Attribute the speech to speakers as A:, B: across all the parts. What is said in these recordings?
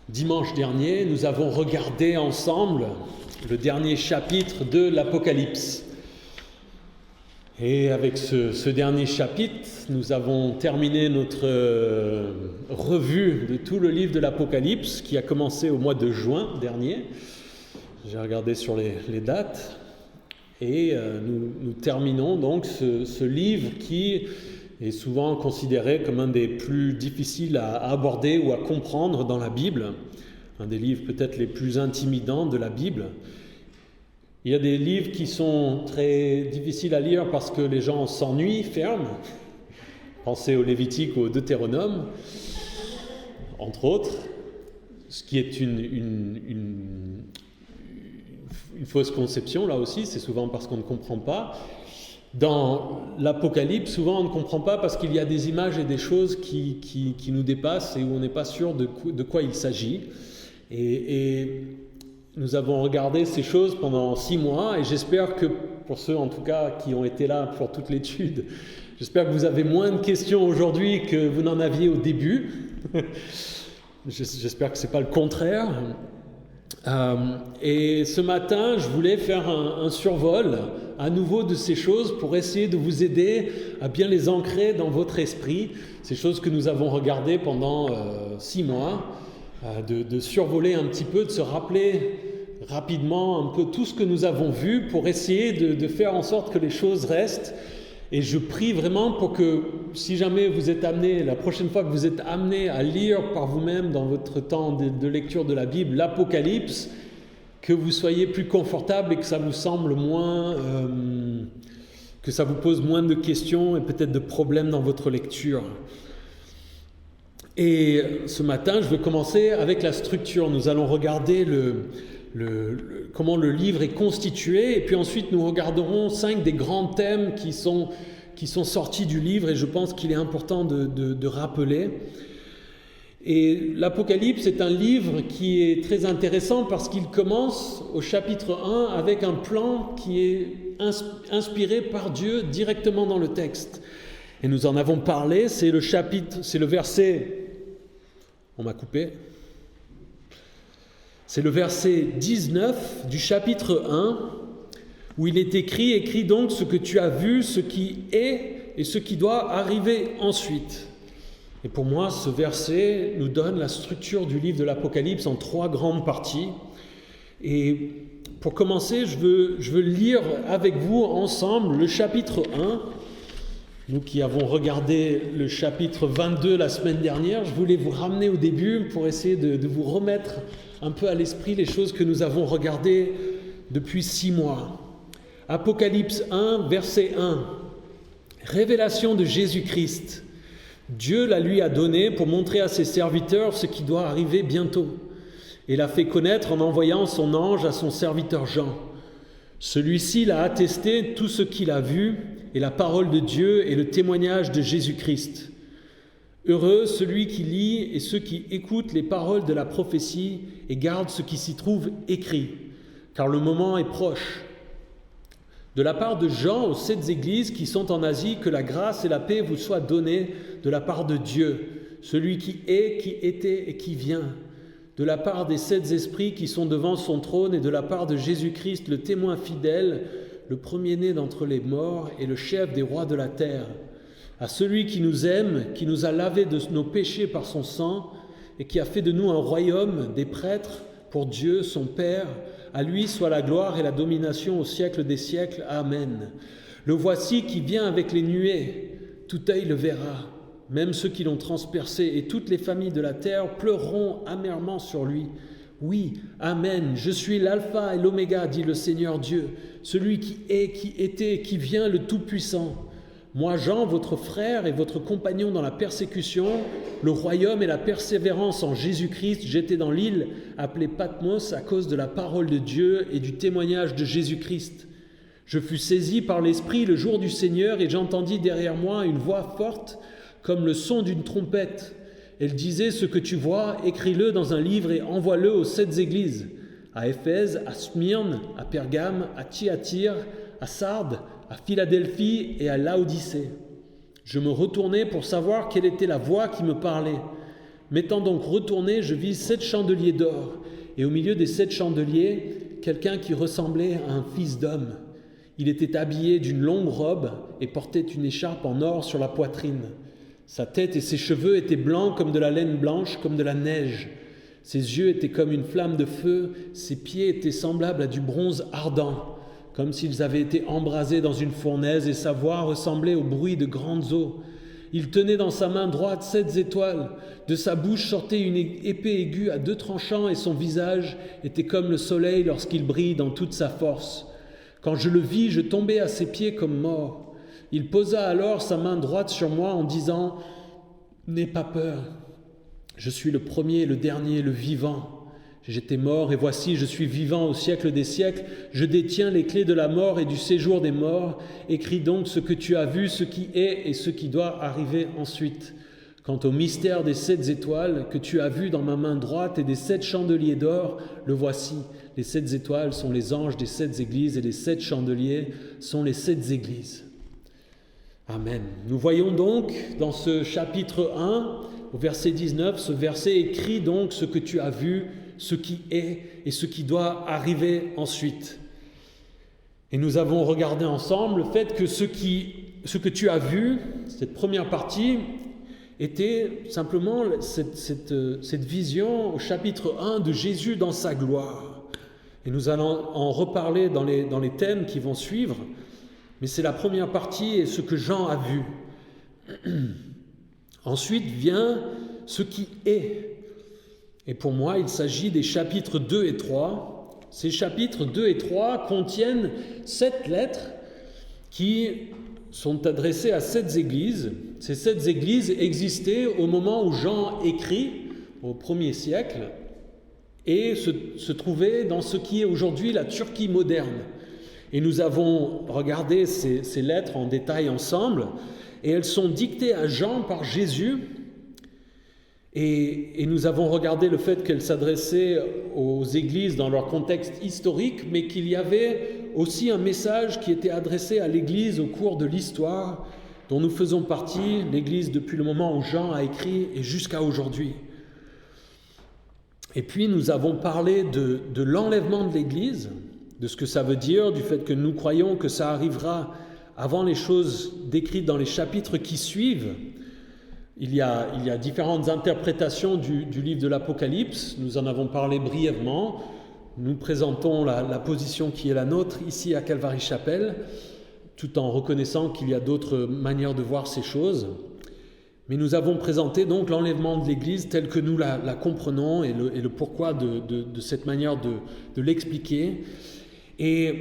A: Dimanche dernier, nous avons regardé ensemble le dernier chapitre de l'Apocalypse. Et avec ce dernier chapitre, nous avons terminé notre revue de tout le livre de l'Apocalypse qui a commencé au mois de juin dernier. J'ai regardé sur les dates. Et nous terminons donc ce livre qui est souvent considéré comme un des plus difficiles à aborder ou à comprendre dans la Bible, un des livres peut-être les plus intimidants de la Bible. Il y a des livres qui sont très difficiles à lire parce que les gens s'ennuient, ferment. Pensez au Lévitique ou au Deutéronome, entre autres, ce qui est une fausse conception, là aussi, c'est souvent parce qu'on ne comprend pas. Dans l'Apocalypse, souvent on ne comprend pas parce qu'il y a des images et des choses qui nous dépassent et où on n'est pas sûr de quoi il s'agit. Et nous avons regardé ces choses pendant 6 mois et j'espère que, pour ceux en tout cas qui ont été là pour toute l'étude, j'espère que vous avez moins de questions aujourd'hui que vous n'en aviez au début. J'espère que ce n'est pas le contraire. Et ce matin, je voulais faire un survol à nouveau de ces choses pour essayer de vous aider à bien les ancrer dans votre esprit, ces choses que nous avons regardées pendant 6 mois, de survoler un petit peu, de se rappeler rapidement un peu tout ce que nous avons vu pour essayer de faire en sorte que les choses restent. Et je prie vraiment pour que, si jamais vous êtes amené, la prochaine fois que vous êtes amené à lire par vous-même dans votre temps de lecture de la Bible, l'Apocalypse, que vous soyez plus confortable et que ça vous semble moins, que ça vous pose moins de questions et peut-être de problèmes dans votre lecture. Et ce matin, je vais commencer avec la structure. Nous allons regarder comment le livre est constitué, et puis ensuite nous regarderons 5 des grands thèmes qui sont sortis du livre, et je pense qu'il est important de rappeler. Et l'Apocalypse est un livre qui est très intéressant parce qu'il commence au chapitre 1 avec un plan qui est inspiré par Dieu directement dans le texte. Et nous en avons parlé, c'est le verset... On m'a coupé. C'est le verset 19 du chapitre 1 où il est écrit donc ce que tu as vu, ce qui est et ce qui doit arriver ensuite. Et pour moi, ce verset nous donne la structure du livre de l'Apocalypse en 3 grandes parties. Et pour commencer, je veux lire avec vous ensemble le chapitre 1. Nous qui avons regardé le chapitre 22 la semaine dernière, je voulais vous ramener au début pour essayer de vous remettre un peu à l'esprit les choses que nous avons regardées depuis 6 mois. Apocalypse 1, verset 1. Révélation de Jésus-Christ. Dieu la lui a donnée pour montrer à ses serviteurs ce qui doit arriver bientôt. Et l'a fait connaître en envoyant son ange à son serviteur Jean. Celui-ci l'a attesté tout ce qu'il a vu, et la parole de Dieu et le témoignage de Jésus-Christ. Heureux celui qui lit et ceux qui écoutent les paroles de la prophétie et gardent ce qui s'y trouve écrit, car le moment est proche. De la part de Jean aux 7 églises qui sont en Asie, que la grâce et la paix vous soient données de la part de Dieu, celui qui est, qui était et qui vient, de la part des 7 esprits qui sont devant son trône et de la part de Jésus-Christ, le témoin fidèle, le premier-né d'entre les morts et le chef des rois de la terre, à celui qui nous aime, qui nous a lavés de nos péchés par son sang et qui a fait de nous un royaume, des prêtres pour Dieu, son Père. À lui soit la gloire et la domination au siècle des siècles. Amen. Le voici qui vient avec les nuées, tout œil le verra, même ceux qui l'ont transpercé, et toutes les familles de la terre pleureront amèrement sur lui. Oui, Amen, je suis l'alpha et l'oméga, dit le Seigneur Dieu, celui qui est, qui était et qui vient, le Tout-Puissant. Moi, Jean, votre frère et votre compagnon dans la persécution, le royaume et la persévérance en Jésus-Christ, j'étais dans l'île appelée Patmos à cause de la parole de Dieu et du témoignage de Jésus-Christ. Je fus saisi par l'Esprit le jour du Seigneur et j'entendis derrière moi une voix forte comme le son d'une trompette. Elle disait, ce que tu vois, écris-le dans un livre et envoie-le aux 7 églises, à Éphèse, à Smyrne, à Pergame, à Thyatire, à Sardes, à Philadelphie et à Laodicée. Je me retournai pour savoir quelle était la voix qui me parlait. M'étant donc retourné, je vis 7 chandeliers d'or, et au milieu des 7 chandeliers, quelqu'un qui ressemblait à un fils d'homme. Il était habillé d'une longue robe et portait une écharpe en or sur la poitrine. Sa tête et ses cheveux étaient blancs comme de la laine blanche, comme de la neige. Ses yeux étaient comme une flamme de feu, ses pieds étaient semblables à du bronze ardent, comme s'ils avaient été embrasés dans une fournaise, et sa voix ressemblait au bruit de grandes eaux. Il tenait dans sa main droite 7 étoiles. De sa bouche sortait une épée aiguë à 2 tranchants, et son visage était comme le soleil lorsqu'il brille dans toute sa force. Quand je le vis, je tombai à ses pieds comme mort. Il posa alors sa main droite sur moi en disant « N'aie pas peur, je suis le premier, le dernier, le vivant. J'étais mort et voici, je suis vivant au siècle des siècles. Je détiens les clés de la mort et du séjour des morts. Écris donc ce que tu as vu, ce qui est et ce qui doit arriver ensuite. Quant au mystère des 7 étoiles que tu as vu dans ma main droite et des 7 chandeliers d'or, le voici. Les 7 étoiles sont les anges des 7 églises et les 7 chandeliers sont les 7 églises. » Amen. Nous voyons donc dans ce chapitre 1, au verset 19, ce verset écrit donc ce que tu as vu, ce qui est et ce qui doit arriver ensuite. Et nous avons regardé ensemble le fait que ce que tu as vu, cette première partie, était simplement cette vision au chapitre 1 de Jésus dans sa gloire. Et nous allons en reparler dans les thèmes qui vont suivre. Mais c'est la première partie et ce que Jean a vu. Ensuite vient ce qui est. Et pour moi, il s'agit des chapitres 2 et 3. Ces chapitres 2 et 3 contiennent 7 lettres qui sont adressées à 7 églises. Ces 7 églises existaient au moment où Jean écrit, au 1er siècle, et se trouvaient dans ce qui est aujourd'hui la Turquie moderne. Et nous avons regardé ces lettres en détail ensemble, et elles sont dictées à Jean par Jésus, et nous avons regardé le fait qu'elles s'adressaient aux églises dans leur contexte historique, mais qu'il y avait aussi un message qui était adressé à l'église au cours de l'histoire, dont nous faisons partie, l'église depuis le moment où Jean a écrit et jusqu'à aujourd'hui. Et puis nous avons parlé de l'enlèvement de l'église, de ce que ça veut dire, du fait que nous croyons que ça arrivera avant les choses décrites dans les chapitres qui suivent. Il y a différentes interprétations du livre de l'Apocalypse. Nous en avons parlé brièvement. Nous présentons la position qui est la nôtre ici à Calvary Chapel, tout en reconnaissant qu'il y a d'autres manières de voir ces choses. Mais nous avons présenté donc l'enlèvement de l'Église tel que nous la comprenons et le pourquoi de cette manière de l'expliquer. Et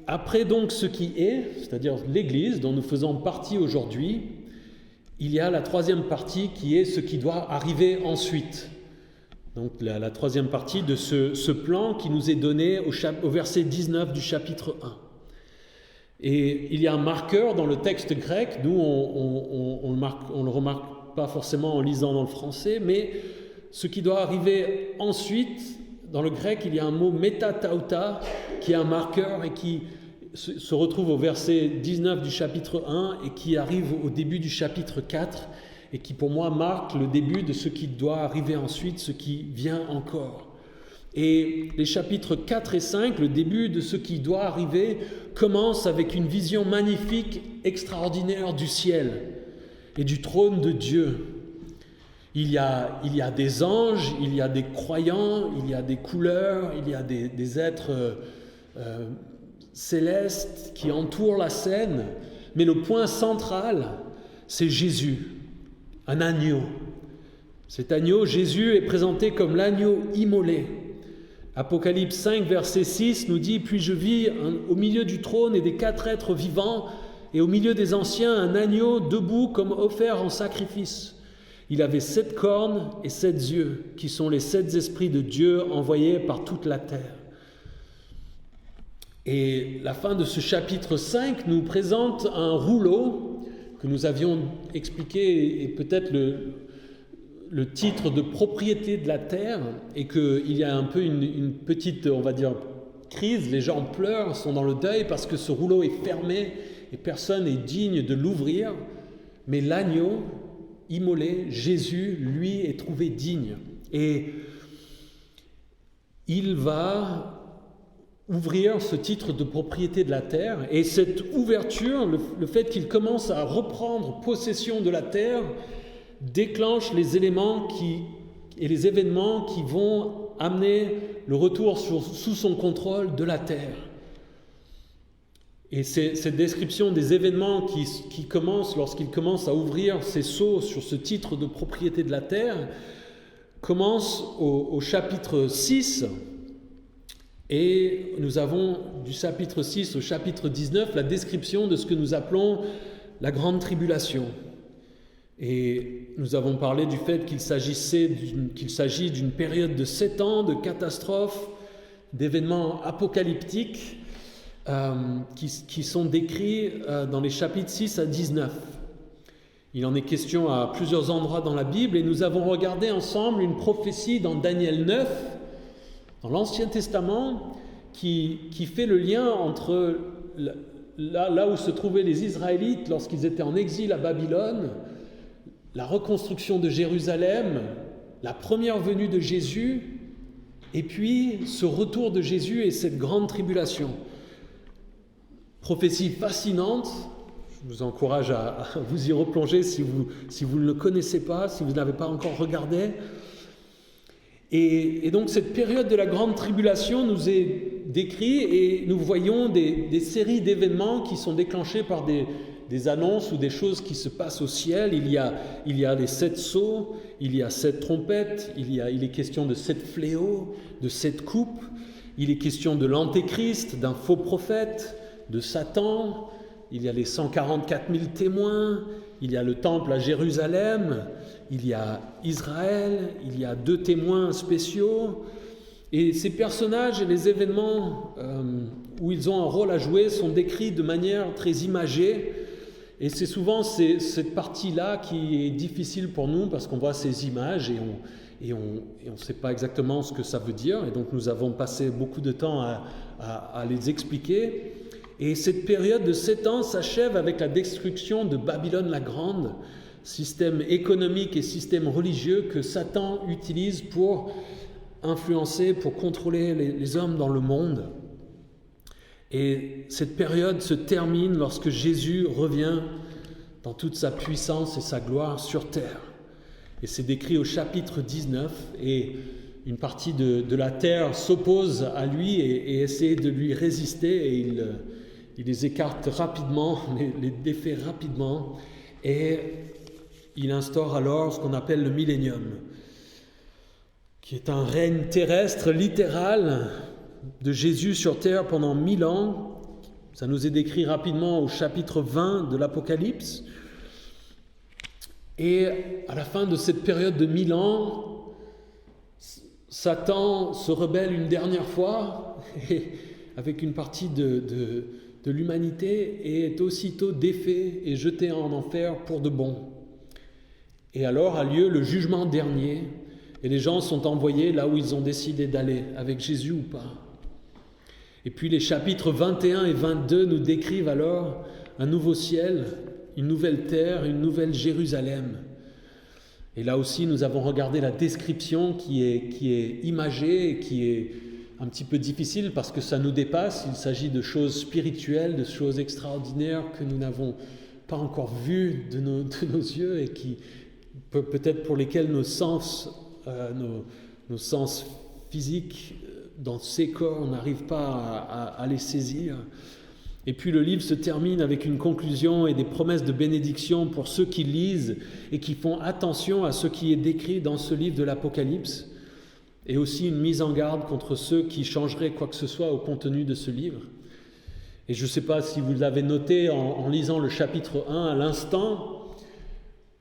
A: après donc ce qui est, c'est-à-dire l'Église dont nous faisons partie aujourd'hui, il y a la troisième partie qui est ce qui doit arriver ensuite. Donc la troisième partie de ce plan qui nous est donné au verset 19 du chapitre 1. Et il y a un marqueur dans le texte grec, nous on le remarque pas forcément en lisant dans le français, mais ce qui doit arriver ensuite, dans le grec il y a un mot metatauta qui est un marqueur et qui se retrouve au verset 19 du chapitre 1 et qui arrive au début du chapitre 4 et qui pour moi marque le début de ce qui doit arriver ensuite, ce qui vient encore. Et les chapitres 4 et 5, le début de ce qui doit arriver, commence avec une vision magnifique, extraordinaire du ciel et du trône de Dieu. Il y a des anges, il y a des croyants, il y a des couleurs, il y a des êtres célestes qui entourent la scène. Mais le point central, c'est Jésus, un agneau. Cet agneau, Jésus, est présenté comme l'agneau immolé. Apocalypse 5, verset 6 nous dit « Puis je vis au milieu du trône et des 4 êtres vivants, et au milieu des anciens un agneau debout comme offert en sacrifice. Il avait 7 cornes et 7 yeux, qui sont les 7 esprits de Dieu envoyés par toute la terre. » Et la fin de ce chapitre 5 nous présente un rouleau que nous avions expliqué, et peut-être le titre de propriété de la terre, et qu'il y a un peu une petite, on va dire, crise, les gens pleurent, sont dans le deuil parce que ce rouleau est fermé et personne n'est digne de l'ouvrir, mais l'agneau immolé, Jésus, lui, est trouvé digne. Et il va ouvrir ce titre de propriété de la terre. Et cette ouverture, le fait qu'il commence à reprendre possession de la terre, déclenche les éléments et les événements qui vont amener le retour sous son contrôle de la terre. Et cette description des événements qui commencent lorsqu'il commence à ouvrir ses sceaux sur ce titre de propriété de la terre commence au chapitre 6, et nous avons du chapitre 6 au chapitre 19 la description de ce que nous appelons la grande tribulation. Et nous avons parlé du fait qu'il s'agit d'une période de 7 ans de catastrophes, d'événements apocalyptiques qui sont décrits dans les chapitres 6 à 19. Il en est question à plusieurs endroits dans la Bible, et nous avons regardé ensemble une prophétie dans Daniel 9, dans l'Ancien Testament, qui fait le lien entre là où se trouvaient les Israélites lorsqu'ils étaient en exil à Babylone, la reconstruction de Jérusalem, la première venue de Jésus, et puis ce retour de Jésus et cette grande tribulation. Prophétie fascinante, je vous encourage à vous y replonger si vous ne le connaissez pas, si vous n'avez pas encore regardé. Et donc cette période de la grande tribulation nous est décrite, et nous voyons des séries d'événements qui sont déclenchés par des annonces ou des choses qui se passent au ciel. Il y a les 7 sceaux, il y a 7 trompettes, il est question de 7 fléaux, de 7 coupes, il est question de l'antéchrist, d'un faux prophète, de Satan, il y a les 144 000 témoins, il y a le temple à Jérusalem, il y a Israël, il y a 2 témoins spéciaux. Et ces personnages et les événements où ils ont un rôle à jouer sont décrits de manière très imagée. Et c'est souvent cette partie-là qui est difficile pour nous, parce qu'on voit ces images et on ne sait pas exactement ce que ça veut dire. Et donc nous avons passé beaucoup de temps à les expliquer. Et cette période de 7 ans s'achève avec la destruction de Babylone la Grande, système économique et système religieux que Satan utilise pour influencer, pour contrôler les hommes dans le monde. Et cette période se termine lorsque Jésus revient dans toute sa puissance et sa gloire sur terre. Et c'est décrit au chapitre 19, et une partie de la terre s'oppose à lui et essaie de lui résister, et il les écarte rapidement, les défait rapidement, et il instaure alors ce qu'on appelle le millénium, qui est un règne terrestre littéral de Jésus sur terre pendant 1000 ans. Ça nous est décrit rapidement au chapitre 20 de l'Apocalypse. Et à la fin de cette période de 1000 ans, Satan se rebelle une dernière fois, et avec une partie de l'humanité, et est aussitôt défait et jeté en enfer pour de bon. Et alors a lieu le jugement dernier, et les gens sont envoyés là où ils ont décidé d'aller, avec Jésus ou pas. Et puis les chapitres 21 et 22 nous décrivent alors un nouveau ciel, une nouvelle terre, une nouvelle Jérusalem. Et là aussi, nous avons regardé la description qui est imagée et qui est un petit peu difficile parce que ça nous dépasse. Il s'agit de choses spirituelles, de choses extraordinaires que nous n'avons pas encore vues de nos yeux, et qui peut-être pour lesquelles nos sens physiques dans ces corps, on n'arrive pas à les saisir. Et puis le livre se termine avec une conclusion et des promesses de bénédiction pour ceux qui lisent et qui font attention à ce qui est décrit dans ce livre de l'Apocalypse, et aussi une mise en garde contre ceux qui changeraient quoi que ce soit au contenu de ce livre. Et je ne sais pas si vous l'avez noté en lisant le chapitre 1 à l'instant,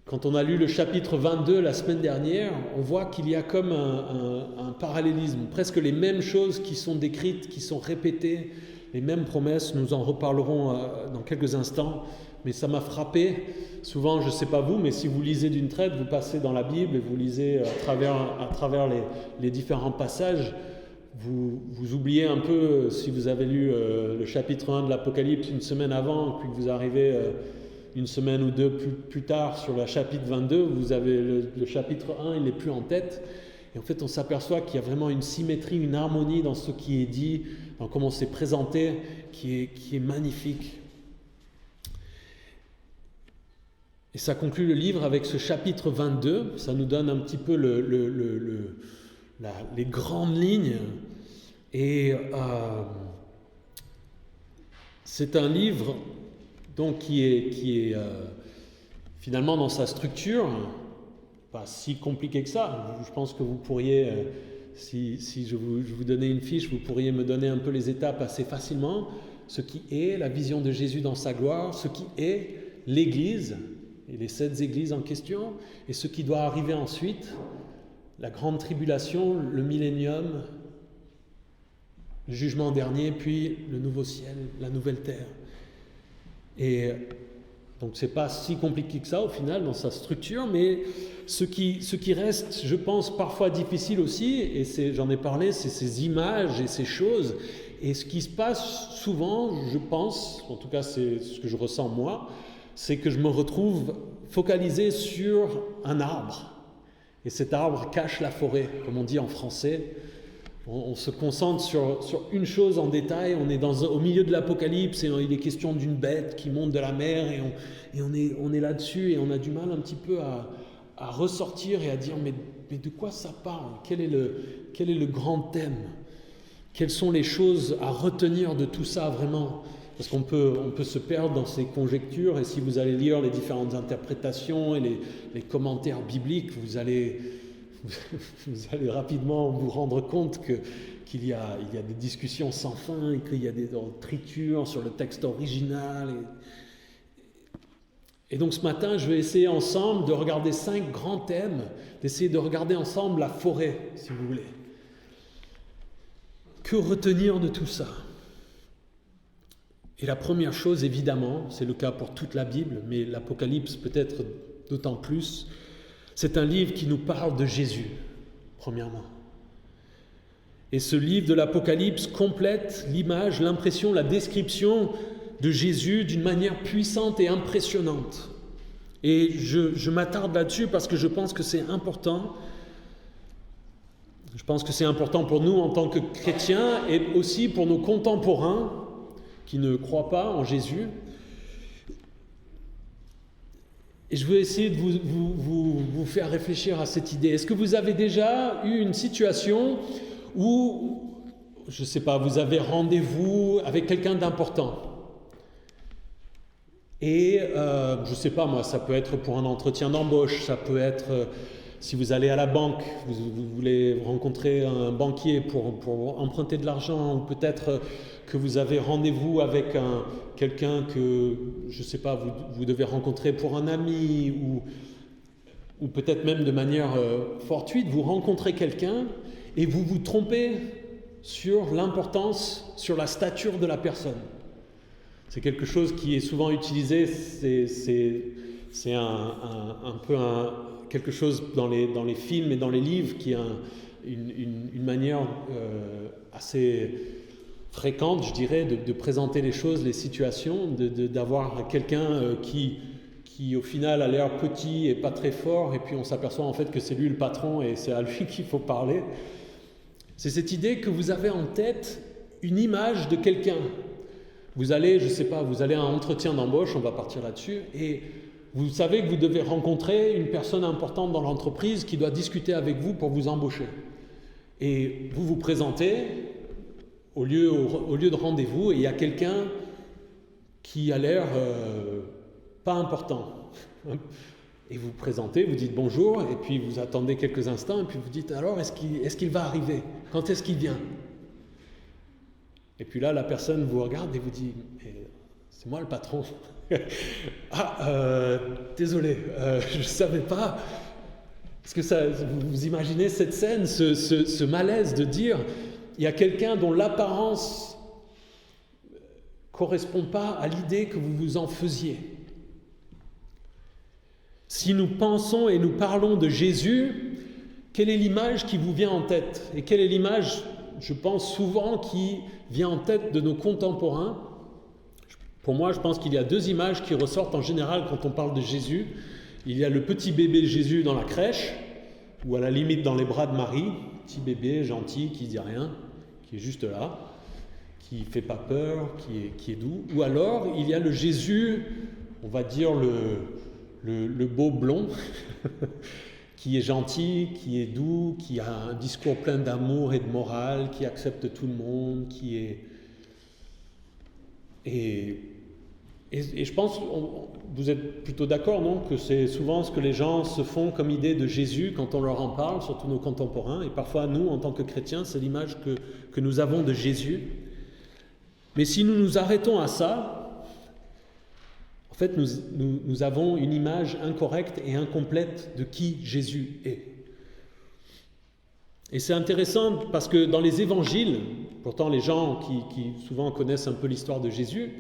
A: quand on a lu le chapitre 22 la semaine dernière, on voit qu'il y a comme un parallélisme, presque les mêmes choses qui sont décrites, qui sont répétées, les mêmes promesses. Nous en reparlerons dans quelques instants, mais ça m'a frappé. Souvent, je ne sais pas vous, mais si vous lisez d'une traite, vous passez dans la Bible et vous lisez à travers les différents passages, vous oubliez un peu, si vous avez lu le chapitre 1 de l'Apocalypse une semaine avant, puis que vous arrivez une semaine ou deux plus tard sur le chapitre 22, vous avez le chapitre 1, il n'est plus en tête. Et en fait, on s'aperçoit qu'il y a vraiment une symétrie, une harmonie dans ce qui est dit, dans comment c'est présenté, qui est magnifique. Et ça conclut le livre avec ce chapitre 22. Ça nous donne un petit peu les grandes lignes. Et c'est un livre donc, qui est finalement dans sa structure pas si compliqué que ça. Je pense que vous pourriez, si je vous donnais une fiche, vous pourriez me donner un peu les étapes assez facilement. Ce qui est la vision de Jésus dans sa gloire, ce qui est l'Église, et les 7 églises en question, et ce qui doit arriver ensuite, la grande tribulation, le millénium, le jugement dernier, puis le nouveau ciel, la nouvelle terre. Et donc c'est pas si compliqué que ça au final dans sa structure, mais ce qui reste, je pense, parfois difficile aussi, et j'en ai parlé, c'est ces images et ces choses. Et ce qui se passe souvent, je pense, en tout cas c'est ce que je ressens moi, c'est que je me retrouve focalisé sur un arbre. Et cet arbre cache la forêt, comme on dit en français. On se concentre sur une chose en détail, on est au milieu de l'Apocalypse et il est question d'une bête qui monte de la mer et on est là-dessus et on a du mal un petit peu à ressortir et à dire mais de quoi ça parle ? Quel est le grand thème ? Quelles sont les choses à retenir de tout ça vraiment ? Parce qu'on peut se perdre dans ces conjectures et si vous allez lire les différentes interprétations et les commentaires bibliques, vous allez rapidement vous rendre compte qu'il y a des discussions sans fin et qu'il y a des tritures sur le texte original. Et donc ce matin, je vais essayer ensemble de regarder 5 grands thèmes, d'essayer de regarder ensemble la forêt, si vous voulez. Que retenir de tout ça ? Et la première chose, évidemment, c'est le cas pour toute la Bible, mais l'Apocalypse peut-être d'autant plus, c'est un livre qui nous parle de Jésus, premièrement. Et ce livre de l'Apocalypse complète l'image, l'impression, la description de Jésus d'une manière puissante et impressionnante. Et je m'attarde là-dessus parce que je pense que c'est important. Je pense que c'est important pour nous en tant que chrétiens et aussi pour nos contemporains qui ne croient pas en Jésus. Et je veux essayer de vous faire réfléchir à cette idée. Est-ce que vous avez déjà eu une situation où, je ne sais pas, vous avez rendez-vous avec quelqu'un d'important ? Et, je ne sais pas moi, ça peut être pour un entretien d'embauche, ça peut être si vous allez à la banque, vous voulez rencontrer un banquier pour emprunter de l'argent, ou peut-être que vous avez rendez-vous avec quelqu'un que, je ne sais pas, vous devez rencontrer pour un ami, ou peut-être même de manière fortuite, vous rencontrez quelqu'un et vous vous trompez sur l'importance, sur la stature de la personne. C'est quelque chose qui est souvent utilisé, c'est un peu quelque chose dans les films et dans les livres qui est une manière assez fréquente, je dirais, de présenter les choses, les situations, d'avoir quelqu'un qui au final a l'air petit et pas très fort, et puis on s'aperçoit en fait que c'est lui le patron et c'est à lui qu'il faut parler. C'est cette idée que vous avez en tête une image de quelqu'un. Vous allez, je ne sais pas, vous allez à un entretien d'embauche, on va partir là-dessus, et vous savez que vous devez rencontrer une personne importante dans l'entreprise qui doit discuter avec vous pour vous embaucher. Et vous vous présentez au lieu de rendez-vous et il y a quelqu'un qui a l'air pas important. Et vous vous présentez, vous dites bonjour et puis vous attendez quelques instants et puis vous dites alors est-ce qu'il va arriver ? Quand est-ce qu'il vient ? Et puis là la personne vous regarde et vous dit c'est moi le patron. Désolé, je ne savais pas. Parce que vous imaginez cette scène, ce malaise de dire il y a quelqu'un dont l'apparence ne correspond pas à l'idée que vous vous en faisiez. Si nous pensons et nous parlons de Jésus, quelle est l'image qui vous vient en tête ? Et quelle est l'image, je pense souvent, qui vient en tête de nos contemporains ? Pour moi, je pense qu'il y a deux images qui ressortent en général quand on parle de Jésus. Il y a le petit bébé Jésus dans la crèche, ou à la limite dans les bras de Marie, petit bébé gentil qui ne dit rien, qui est juste là, qui ne fait pas peur, qui est doux. Ou alors, il y a le Jésus, on va dire le beau blond, qui est gentil, qui est doux, qui a un discours plein d'amour et de morale, qui accepte tout le monde, qui est... Et je pense, vous êtes plutôt d'accord, non, que c'est souvent ce que les gens se font comme idée de Jésus quand on leur en parle, surtout nos contemporains, et parfois nous, en tant que chrétiens, c'est l'image que nous avons de Jésus. Mais si nous nous arrêtons à ça, en fait, nous avons une image incorrecte et incomplète de qui Jésus est. Et c'est intéressant parce que dans les évangiles, pourtant les gens qui souvent connaissent un peu l'histoire de Jésus,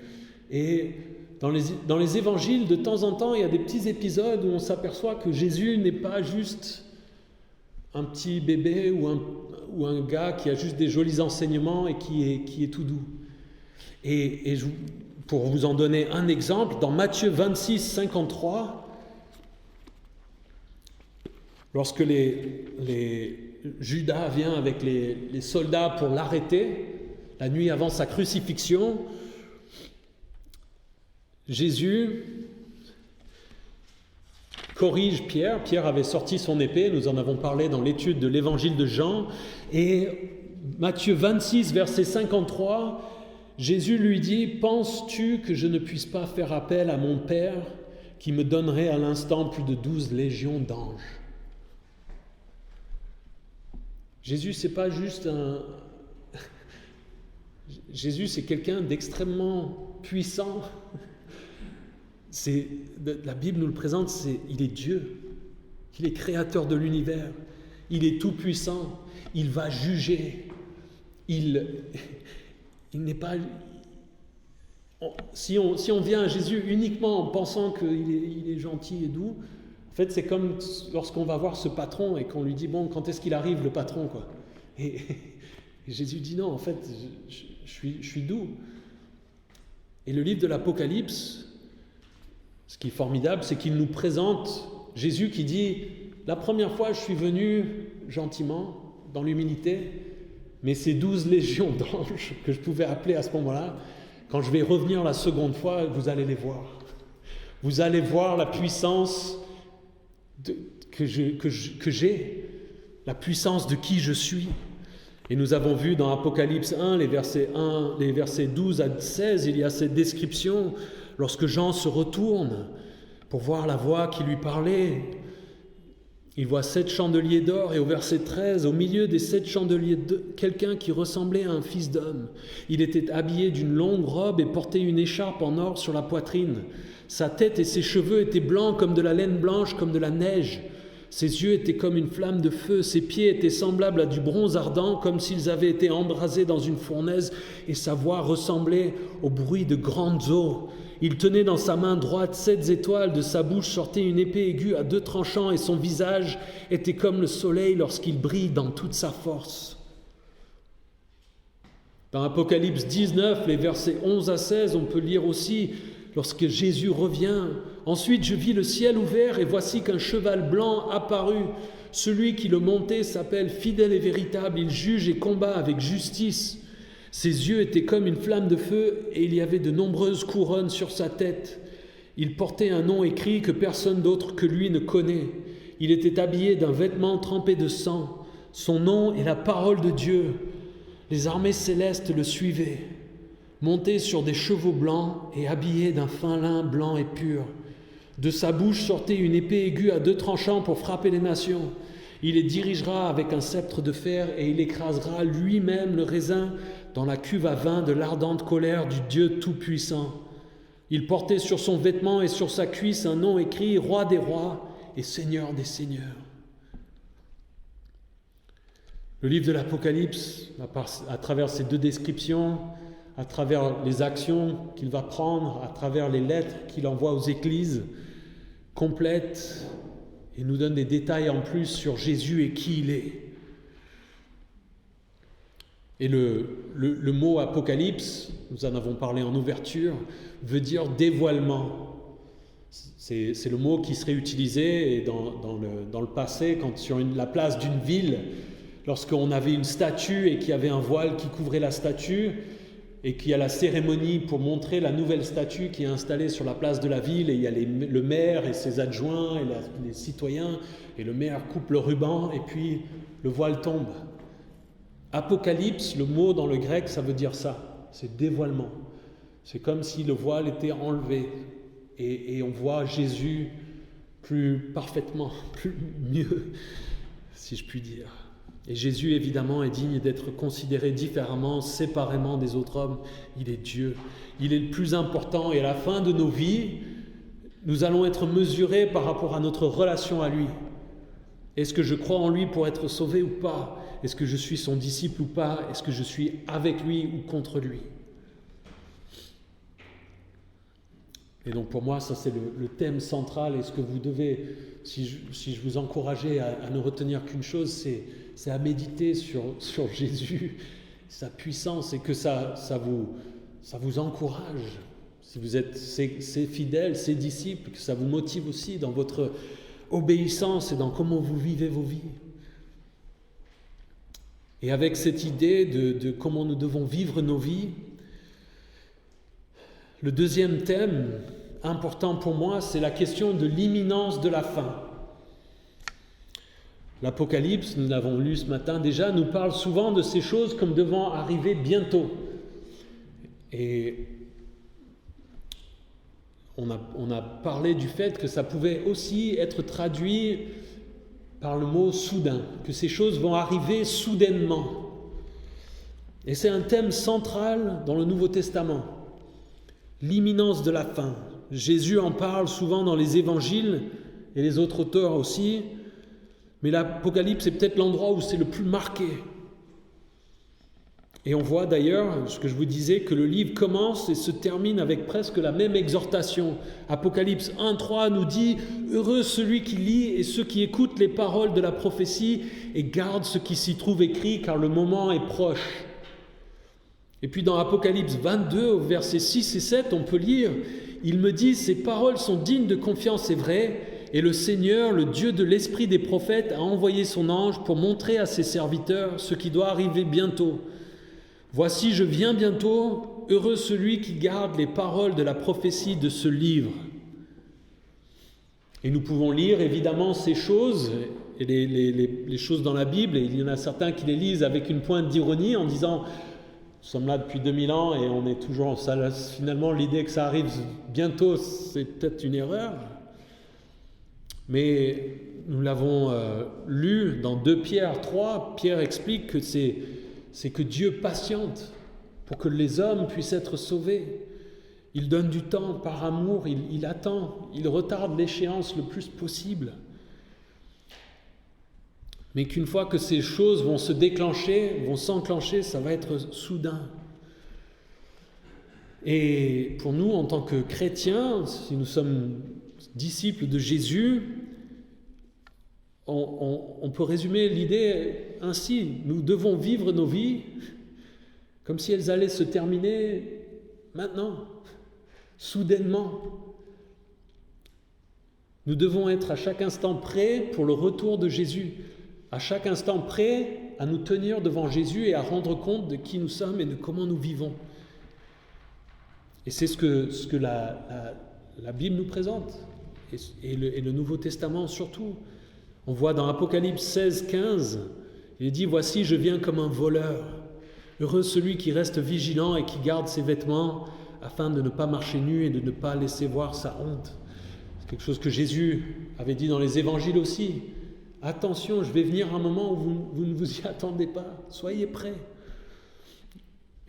A: et dans les évangiles, de temps en temps, il y a des petits épisodes où on s'aperçoit que Jésus n'est pas juste un petit bébé ou un gars qui a juste des jolis enseignements et qui est tout doux. Et pour vous en donner un exemple, dans Matthieu 26, 53, lorsque Judas vient avec les soldats pour l'arrêter, la nuit avant sa crucifixion, Jésus corrige Pierre. Pierre avait sorti son épée, nous en avons parlé dans l'étude de l'évangile de Jean. Et Matthieu 26, verset 53, Jésus lui dit « Penses-tu que je ne puisse pas faire appel à mon Père qui me donnerait à l'instant plus de 12 légions d'anges ?» Jésus, c'est pas juste Jésus, c'est quelqu'un d'extrêmement puissant. La Bible nous le présente, il est Dieu, il est créateur de l'univers, il est tout puissant, il va juger, il n'est pas... Si on vient à Jésus uniquement en pensant qu'il est gentil et doux, en fait c'est comme lorsqu'on va voir ce patron et qu'on lui dit, bon, quand est-ce qu'il arrive le patron, quoi. Et Jésus dit non, en fait, je suis doux. Et le livre de l'Apocalypse, ce qui est formidable, c'est qu'il nous présente Jésus qui dit « La première fois, je suis venu gentiment, dans l'humilité, mais ces 12 légions d'anges que je pouvais appeler à ce moment-là, quand je vais revenir la seconde fois, vous allez les voir. Vous allez voir la puissance que j'ai, la puissance de qui je suis. » Et nous avons vu dans Apocalypse 1, les versets 12 à 16, il y a cette description. Lorsque Jean se retourne pour voir la voix qui lui parlait, il voit 7 chandeliers d'or et au verset 13, au milieu des 7 chandeliers, quelqu'un qui ressemblait à un fils d'homme. Il était habillé d'une longue robe et portait une écharpe en or sur la poitrine. Sa tête et ses cheveux étaient blancs comme de la laine blanche, comme de la neige. Ses yeux étaient comme une flamme de feu, ses pieds étaient semblables à du bronze ardent, comme s'ils avaient été embrasés dans une fournaise, et sa voix ressemblait au bruit de grandes eaux. Il tenait dans sa main droite 7 étoiles, de sa bouche sortait une épée aiguë à 2 tranchants, et son visage était comme le soleil lorsqu'il brille dans toute sa force. Dans Apocalypse 19, les versets 11 à 16, on peut lire aussi, lorsque Jésus revient, « Ensuite je vis le ciel ouvert, et voici qu'un cheval blanc apparut. Celui qui le montait s'appelle Fidèle et Véritable, il juge et combat avec justice. Ses yeux étaient comme une flamme de feu, et il y avait de nombreuses couronnes sur sa tête. Il portait un nom écrit que personne d'autre que lui ne connaît. Il était habillé d'un vêtement trempé de sang. Son nom est la parole de Dieu. Les armées célestes le suivaient, monté sur des chevaux blancs et habillé d'un fin lin blanc et pur. De sa bouche sortait une épée aiguë à 2 tranchants pour frapper les nations. Il les dirigera avec un sceptre de fer et il écrasera lui-même le raisin dans la cuve à vin de l'ardente colère du Dieu Tout-Puissant. Il portait sur son vêtement et sur sa cuisse un nom écrit « Roi des rois et Seigneur des seigneurs ». Le livre de l'Apocalypse, à travers ces 2 descriptions, à travers les actions qu'il va prendre, à travers les lettres qu'il envoie aux églises, complète et nous donne des détails en plus sur Jésus et qui il est. Et le mot apocalypse, nous en avons parlé en ouverture, veut dire dévoilement. C'est le mot qui serait utilisé dans le passé, quand sur la place d'une ville, lorsqu'on avait une statue et qu'il y avait un voile qui couvrait la statue, et qu'il y a la cérémonie pour montrer la nouvelle statue qui est installée sur la place de la ville, et il y a le maire et ses adjoints et les citoyens, et le maire coupe le ruban, et puis le voile tombe. Apocalypse, le mot dans le grec, ça veut dire ça, c'est dévoilement. C'est comme si le voile était enlevé, et on voit Jésus plus parfaitement, plus mieux, si je puis dire. Et Jésus, évidemment, est digne d'être considéré différemment, séparément des autres hommes. Il est Dieu. Il est le plus important. Et à la fin de nos vies, nous allons être mesurés par rapport à notre relation à lui. Est-ce que je crois en lui pour être sauvé ou pas? Est-ce que je suis son disciple ou pas? Est-ce que je suis avec lui ou contre lui? Et donc pour moi, ça c'est le thème central. Et ce que vous devez, si je vous encourageais à ne retenir qu'une chose, c'est à méditer sur Jésus, sa puissance, et que ça vous encourage. Si vous êtes ses fidèles, ses disciples, que ça vous motive aussi dans votre obéissance et dans comment vous vivez vos vies. Et avec cette idée de comment nous devons vivre nos vies, le deuxième thème important pour moi, c'est la question de l'imminence de la fin. L'Apocalypse, nous l'avons lu ce matin déjà, nous parle souvent de ces choses comme devant arriver bientôt. Et on a parlé du fait que ça pouvait aussi être traduit par le mot soudain, que ces choses vont arriver soudainement. Et c'est un thème central dans le Nouveau Testament. L'imminence de la fin. Jésus en parle souvent dans les évangiles et les autres auteurs aussi, mais l'Apocalypse est peut-être l'endroit où c'est le plus marqué. Et on voit d'ailleurs, ce que je vous disais, que le livre commence et se termine avec presque la même exhortation. Apocalypse 1:3 nous dit « Heureux celui qui lit et ceux qui écoutent les paroles de la prophétie et gardent ce qui s'y trouve écrit, car le moment est proche. » Et puis dans Apocalypse 22, au versets 6 et 7, on peut lire « Il me dit, ces paroles sont dignes de confiance et vraies, et le Seigneur, le Dieu de l'esprit des prophètes, a envoyé son ange pour montrer à ses serviteurs ce qui doit arriver bientôt. Voici, je viens bientôt, heureux celui qui garde les paroles de la prophétie de ce livre. » Et nous pouvons lire évidemment ces choses, et les choses dans la Bible, et il y en a certains qui les lisent avec une pointe d'ironie en disant « Nous sommes là depuis 2000 ans et on est toujours... Finalement, l'idée que ça arrive bientôt, c'est peut-être une erreur. » Mais nous l'avons lu dans 2 Pierre 3, Pierre explique que c'est que Dieu patiente pour que les hommes puissent être sauvés. Il donne du temps par amour, il attend, il retarde l'échéance le plus possible. Mais qu'une fois que ces choses vont se déclencher, vont s'enclencher, ça va être soudain. Et pour nous, en tant que chrétiens, si nous sommes disciples de Jésus, on peut résumer l'idée ainsi. Nous devons vivre nos vies comme si elles allaient se terminer maintenant, soudainement. Nous devons être à chaque instant prêts pour le retour de Jésus, à chaque instant prêts à nous tenir devant Jésus et à rendre compte de qui nous sommes et de comment nous vivons. Et c'est ce que la Bible nous présente, et le Nouveau Testament surtout. On voit dans Apocalypse 16, 15, il est dit « Voici, je viens comme un voleur. Heureux celui qui reste vigilant et qui garde ses vêtements, afin de ne pas marcher nu et de ne pas laisser voir sa honte. » C'est quelque chose que Jésus avait dit dans les évangiles aussi. « Attention, je vais venir un moment où vous ne vous y attendez pas. Soyez prêts. »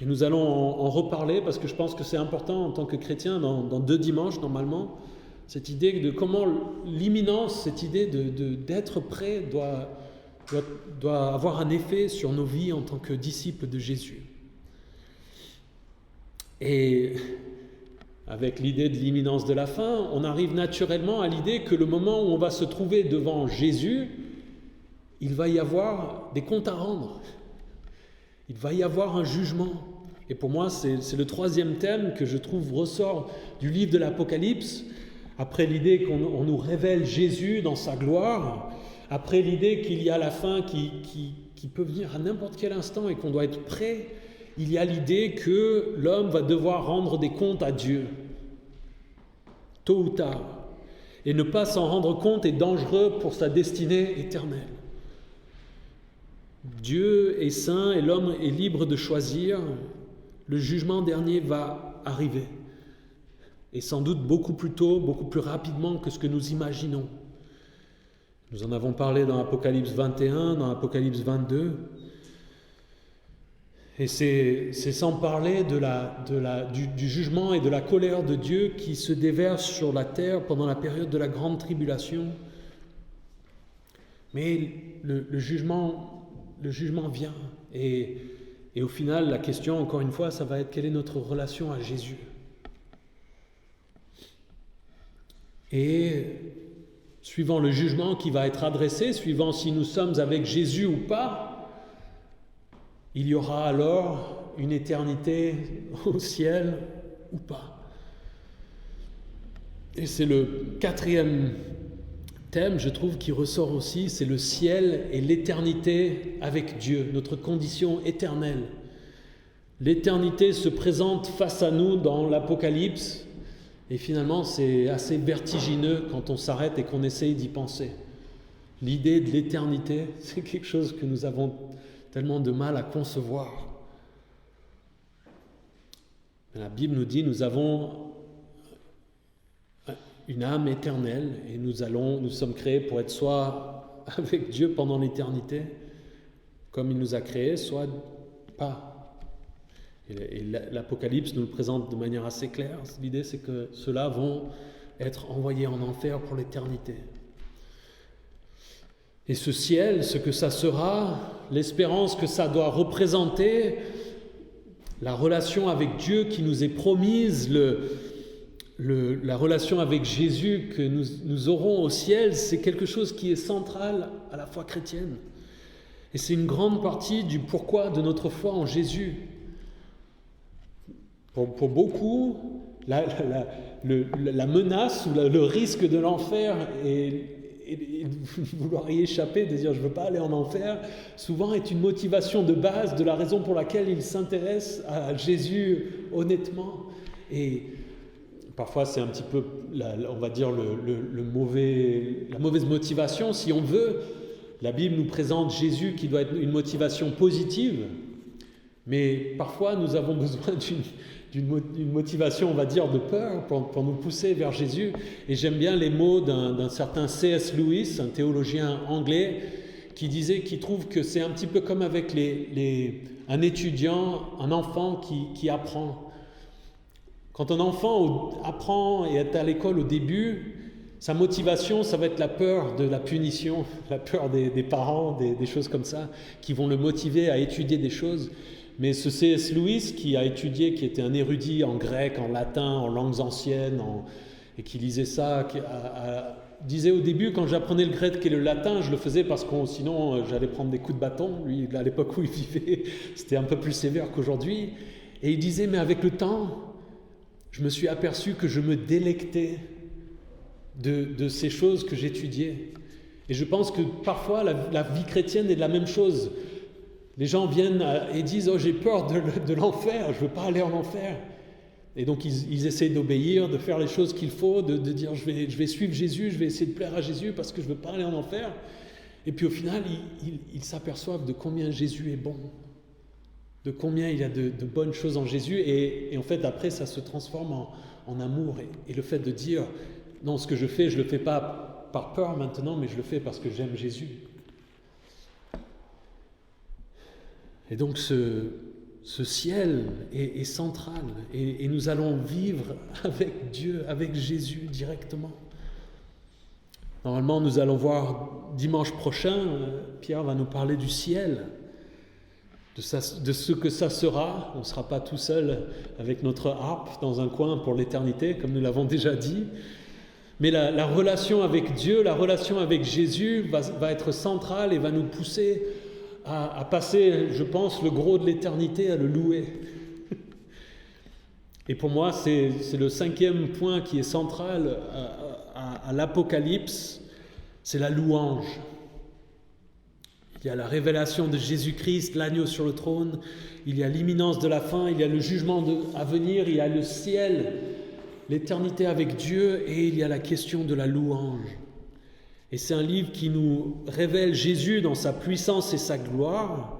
A: Et nous allons en reparler parce que je pense que c'est important en tant que chrétien dans 2 dimanches normalement. Cette idée de comment l'imminence, cette idée d'être prêt doit avoir un effet sur nos vies en tant que disciples de Jésus. Et avec l'idée de l'imminence de la fin, on arrive naturellement à l'idée que le moment où on va se trouver devant Jésus, il va y avoir des comptes à rendre. Il va y avoir un jugement. Et pour moi, c'est le troisième thème que je trouve ressort du livre de l'Apocalypse, après l'idée qu'on nous révèle Jésus dans sa gloire, après l'idée qu'il y a la fin qui peut venir à n'importe quel instant et qu'on doit être prêt, il y a l'idée que l'homme va devoir rendre des comptes à Dieu, tôt ou tard. Et ne pas s'en rendre compte est dangereux pour sa destinée éternelle. Dieu est saint et l'homme est libre de choisir. Le jugement dernier va arriver. Et sans doute beaucoup plus tôt, beaucoup plus rapidement que ce que nous imaginons. Nous en avons parlé dans Apocalypse 21, dans Apocalypse 22. Et c'est sans parler du jugement et de la colère de Dieu qui se déverse sur la terre pendant la période de la grande tribulation. Mais le jugement vient. Et au final, la question, encore une fois, ça va être quelle est notre relation à Jésus. Et suivant le jugement qui va être adressé, suivant si nous sommes avec Jésus ou pas, il y aura alors une éternité au ciel ou pas. Et c'est le quatrième thème, je trouve, qui ressort aussi, c'est le ciel et l'éternité avec Dieu, notre condition éternelle. L'éternité se présente face à nous dans l'Apocalypse, et finalement c'est assez vertigineux quand on s'arrête et qu'on essaye d'y penser. L'idée de l'éternité, c'est quelque chose que nous avons tellement de mal à concevoir. La Bible nous dit, nous avons une âme éternelle et nous sommes créés pour être soit avec Dieu pendant l'éternité, comme il nous a créés, soit pas. Et l'Apocalypse nous le présente de manière assez claire. L'idée, c'est que ceux-là vont être envoyés en enfer pour l'éternité. Et ce ciel, ce que ça sera, l'espérance que ça doit représenter, la relation avec Dieu qui nous est promise, la relation avec Jésus que nous aurons au ciel, c'est quelque chose qui est central à la foi chrétienne. Et c'est une grande partie du pourquoi de notre foi en Jésus. Pour beaucoup, la menace ou le risque de l'enfer et vouloir y échapper, de dire je ne veux pas aller en enfer, souvent est une motivation de base de la raison pour laquelle ils s'intéressent à Jésus honnêtement. Et parfois c'est un petit peu, on va dire, la mauvaise motivation, si on veut. La Bible nous présente Jésus qui doit être une motivation positive, mais parfois nous avons besoin d'une motivation, on va dire, de peur pour nous pousser vers Jésus. Et j'aime bien les mots d'un certain C.S. Lewis, un théologien anglais, qui trouve que c'est un petit peu comme avec un étudiant, un enfant qui apprend. Quand un enfant apprend et est à l'école au début, sa motivation, ça va être la peur de la punition, la peur des parents, des choses comme ça, qui vont le motiver à étudier des choses. Mais ce C.S. Lewis, qui a étudié, qui était un érudit en grec, en latin, en langues anciennes, et qui lisait ça, disait au début, quand j'apprenais le grec et le latin, je le faisais parce que sinon j'allais prendre des coups de bâton. Lui, à l'époque où il vivait, c'était un peu plus sévère qu'aujourd'hui. Et il disait, mais avec le temps, je me suis aperçu que je me délectais de ces choses que j'étudiais. Et je pense que parfois la vie chrétienne est de la même chose. Les gens viennent et disent « Oh, j'ai peur de l'enfer, je ne veux pas aller en enfer ». Et donc ils essayent d'obéir, de faire les choses qu'il faut, de dire « je vais suivre Jésus, je vais essayer de plaire à Jésus parce que je ne veux pas aller en enfer ». Et puis au final, ils s'aperçoivent de combien Jésus est bon, de combien il y a de bonnes choses en Jésus. Et en fait, après, ça se transforme en amour. Et le fait de dire « Non, ce que je ne le fais pas par peur maintenant, mais je le fais parce que j'aime Jésus ». Et donc ce ciel est central et nous allons vivre avec Dieu, avec Jésus directement. Normalement, nous allons voir dimanche prochain, Pierre va nous parler du ciel, de ce que ça sera. On ne sera pas tout seul avec notre harpe dans un coin pour l'éternité, comme nous l'avons déjà dit. Mais la relation avec Dieu, la relation avec Jésus va être centrale et va nous pousser à passer, je pense, le gros de l'éternité à le louer. Et pour moi, c'est le 5e point qui est central à l'Apocalypse, c'est la louange. Il y a la révélation de Jésus-Christ, l'agneau sur le trône, il y a l'imminence de la fin, il y a le jugement à venir, il y a le ciel, l'éternité avec Dieu, et il y a la question de la louange. Et c'est un livre qui nous révèle Jésus dans sa puissance et sa gloire,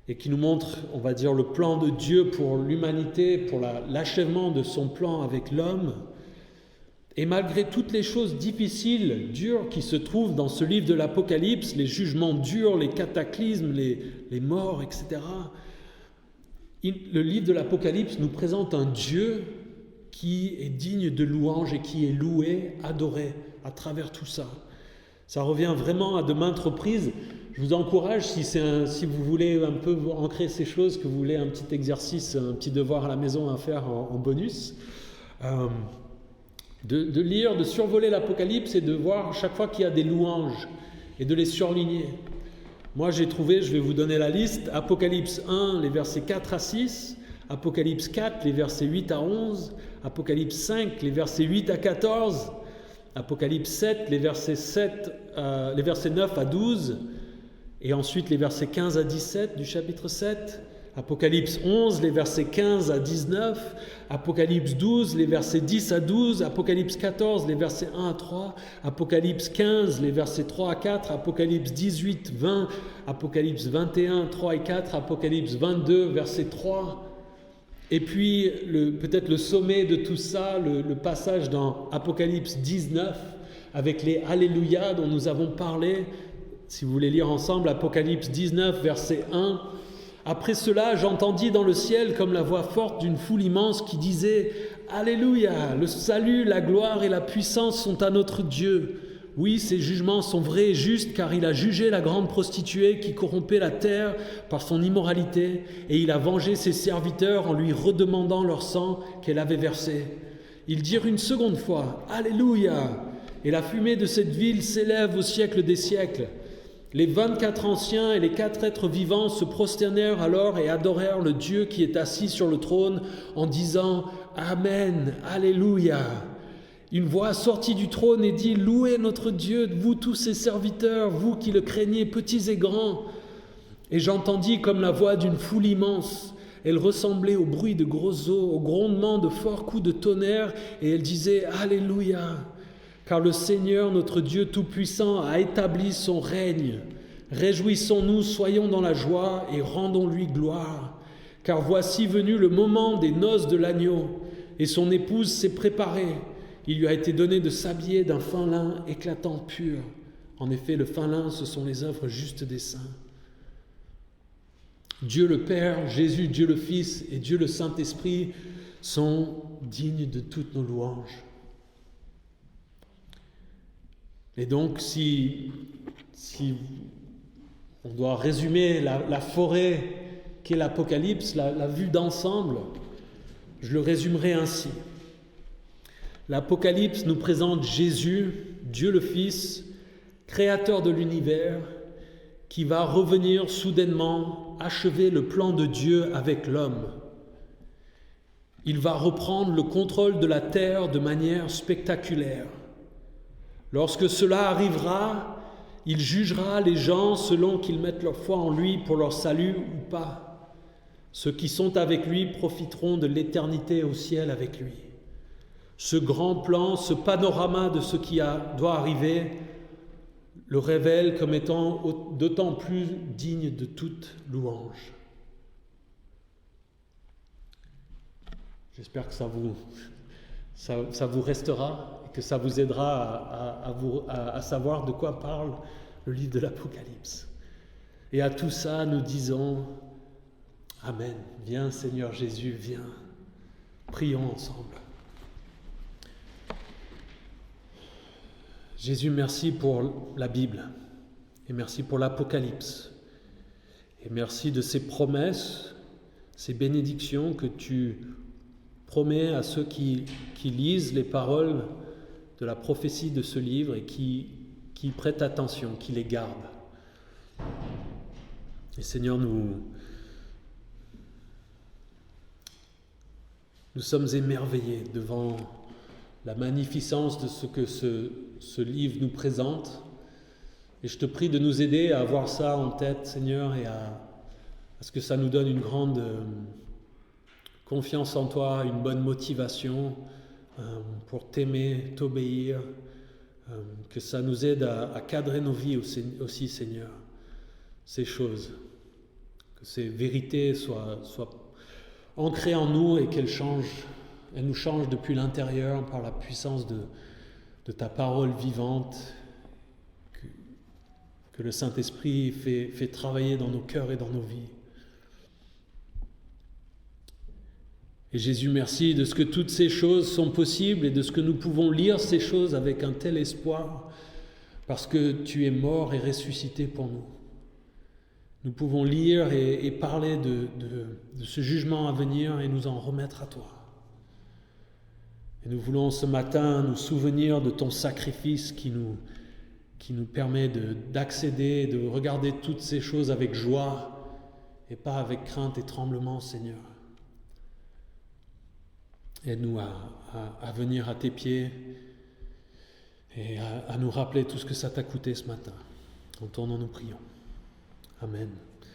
A: et qui nous montre, on va dire, le plan de Dieu pour l'humanité, pour l'achèvement de son plan avec l'homme. Et malgré toutes les choses difficiles, dures qui se trouvent dans ce livre de l'Apocalypse, les jugements durs, les cataclysmes, les morts, etc., le livre de l'Apocalypse nous présente un Dieu qui est digne de louange et qui est loué, adoré à travers tout ça. Ça revient vraiment à de maintes reprises. Je vous encourage, si vous voulez un peu ancrer ces choses, que vous voulez un petit exercice, un petit devoir à la maison à faire en bonus, de lire, de survoler l'Apocalypse et de voir chaque fois qu'il y a des louanges et de les surligner. Moi j'ai trouvé, je vais vous donner la liste, Apocalypse 1, les versets 4 à 6, Apocalypse 4, les versets 8 à 11, Apocalypse 5, les versets 8 à 14, Apocalypse 7, les versets 9 à 12, et ensuite les versets 15 à 17 du chapitre 7, Apocalypse 11, les versets 15 à 19, Apocalypse 12, les versets 10 à 12, Apocalypse 14, les versets 1 à 3, Apocalypse 15, les versets 3 à 4, Apocalypse 18, 20, Apocalypse 21, 3 et 4, Apocalypse 22, verset 3. Et puis, peut-être le sommet de tout ça, le passage dans Apocalypse 19, avec les Alléluia dont nous avons parlé. Si vous voulez lire ensemble, Apocalypse 19, verset 1. Après cela, j'entendis dans le ciel comme la voix forte d'une foule immense qui disait « Alléluia, le salut, la gloire et la puissance sont à notre Dieu. Oui, ses jugements sont vrais et justes, car il a jugé la grande prostituée qui corrompait la terre par son immoralité, et il a vengé ses serviteurs en lui redemandant leur sang qu'elle avait versé. Ils dirent une seconde fois « Alléluia !» Et la fumée de cette ville s'élève au siècle des siècles. Les 24 anciens et les 4 êtres vivants se prosternèrent alors et adorèrent le Dieu qui est assis sur le trône en disant « Amen, Alléluia !» Une voix sortit du trône et dit « Louez notre Dieu, vous tous ses serviteurs, vous qui le craignez, petits et grands. » Et j'entendis comme la voix d'une foule immense. Elle ressemblait au bruit de grosses eaux, au grondement de forts coups de tonnerre, et elle disait « Alléluia !» Car le Seigneur, notre Dieu Tout-Puissant, a établi son règne. Réjouissons-nous, soyons dans la joie et rendons-lui gloire. Car voici venu le moment des noces de l'agneau, et son épouse s'est préparée. Il lui a été donné de s'habiller d'un fin lin éclatant pur. En effet, le fin lin, ce sont les œuvres justes des saints. Dieu le Père, Jésus, Dieu le Fils et Dieu le Saint-Esprit sont dignes de toutes nos louanges. Et donc, si on doit résumer la forêt qu'est l'Apocalypse, la vue d'ensemble, je le résumerai ainsi. L'Apocalypse nous présente Jésus, Dieu le Fils, créateur de l'univers, qui va revenir soudainement achever le plan de Dieu avec l'homme. Il va reprendre le contrôle de la terre de manière spectaculaire. Lorsque cela arrivera, il jugera les gens selon qu'ils mettent leur foi en lui pour leur salut ou pas. Ceux qui sont avec lui profiteront de l'éternité au ciel avec lui. Ce grand plan, ce panorama de ce qui doit arriver, le révèle comme étant d'autant plus digne de toute louange. J'espère que ça vous restera et que ça vous aidera à savoir de quoi parle le livre de l'Apocalypse. Et à tout ça, nous disons Amen. Viens Seigneur Jésus, viens. Prions ensemble. Jésus, merci pour la Bible et merci pour l'Apocalypse et merci de ces promesses, ces bénédictions que tu promets à ceux qui lisent les paroles de la prophétie de ce livre et qui prêtent attention, qui les gardent. Et Seigneur, nous sommes émerveillés devant la magnificence de ce que ce livre nous présente. Et je te prie de nous aider à avoir ça en tête, Seigneur, et à ce que ça nous donne une grande confiance en toi, une bonne motivation pour t'aimer, t'obéir, que ça nous aide à cadrer nos vies aussi, Seigneur, ces choses, que ces vérités soient ancrées en nous et qu'elles nous changent depuis l'intérieur par la puissance de ta parole vivante, que le Saint-Esprit fait travailler dans nos cœurs et dans nos vies. Et Jésus, merci de ce que toutes ces choses sont possibles et de ce que nous pouvons lire ces choses avec un tel espoir, parce que tu es mort et ressuscité pour nous. Nous pouvons lire et parler de ce jugement à venir et nous en remettre à toi. Et nous voulons ce matin nous souvenir de ton sacrifice qui nous permet d'accéder, de regarder toutes ces choses avec joie et pas avec crainte et tremblement, Seigneur. Aide-nous à venir à tes pieds et à nous rappeler tout ce que ça t'a coûté ce matin. En ton nom nous prions. Amen.